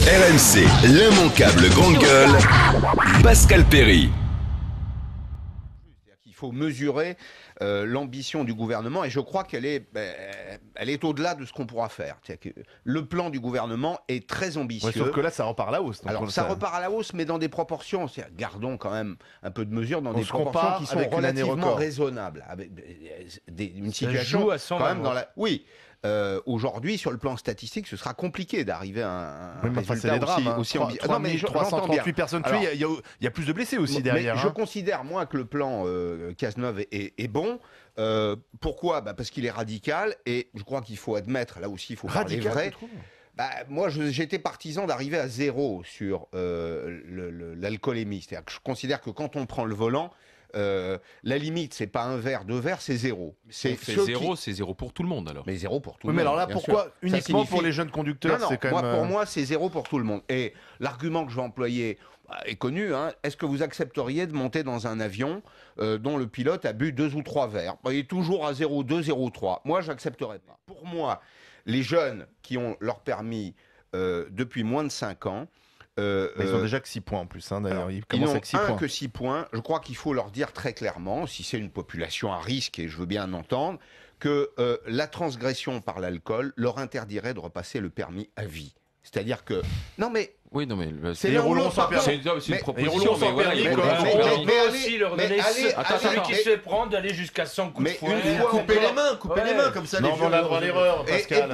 RMC, l'immanquable grande gueule, Pascal Perry. Il faut mesurer l'ambition du gouvernement et je crois qu'elle est, elle est au-delà de ce qu'on pourra faire. Que le plan du gouvernement est très ambitieux. Ouais, sauf que là, ça repart à la hausse. Alors ça repart à la hausse, mais dans des proportions. Gardons quand même un peu de mesure dans des proportions qui sont relativement raisonnables. Avec une situation quand même dans la. Oui. Aujourd'hui, sur le plan statistique, ce sera compliqué d'arriver à un résultat aussi ambitieux. 338 personnes tuées, il y a plus de blessés aussi derrière. Mais je considère, moi, que le plan Cazeneuve est bon. Pourquoi ? Parce qu'il est radical et je crois qu'il faut admettre, là aussi, il faut parler vrai. Moi, j'étais partisan d'arriver à zéro sur l'alcoolémie. C'est-à-dire que je considère que quand on prend le volant, la limite, c'est pas un verre, deux verres, c'est zéro. C'est zéro pour tout le monde alors. Mais zéro pour tout le monde. Mais alors là, pourquoi sûr. uniquement pour les jeunes conducteurs? Pour moi, c'est zéro pour tout le monde. Et l'argument que je vais employer est connu. Est-ce que vous accepteriez de monter dans un avion dont le pilote a bu 2 ou 3 verres? Il est toujours à 0,2, 0,3. Moi, j'accepterais pas. Pour moi, les jeunes qui ont leur permis depuis moins de 5 ans, ils ont déjà que 6 points en plus, d'ailleurs. Ils n'ont que 6 points. Je crois qu'il faut leur dire très clairement, si c'est une population à risque, et je veux bien entendre, que la transgression par l'alcool leur interdirait de repasser le permis à vie. C'est-à-dire que... Non mais... Oui, non mais c'est les roulons sans permis. C'est une proposition, mais voilà, mais aussi leur donner celui qui se fait prendre d'aller jusqu'à 100 coups de fouet. Couper les mains comme ça. Non, on a droit à l'erreur, Pascal.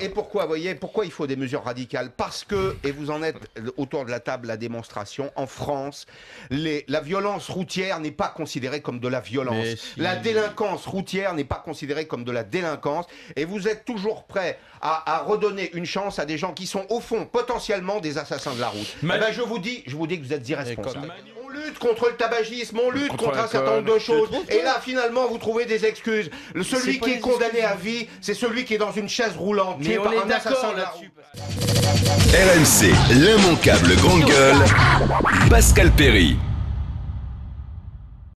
Et pourquoi, voyez, pourquoi il faut des mesures radicales? Parce que, et vous en êtes autour de la table la démonstration, en France, la violence routière n'est pas considérée comme de la violence. La délinquance routière n'est pas considérée comme de la délinquance. Et vous êtes toujours prêt à redonner une chance à des gens qui sont, au fond, potentiellement des assassins de la route. Je vous dis que vous êtes irresponsables. On lutte contre le tabagisme, on lutte contre un certain nombre de choses. Et là, finalement, vous trouvez des excuses. Celui qui est condamné à vie, c'est celui qui est dans une chaise roulante, tué par un assassin là-dessus. RMC, l'immanquable grande gueule, Pascal Perry.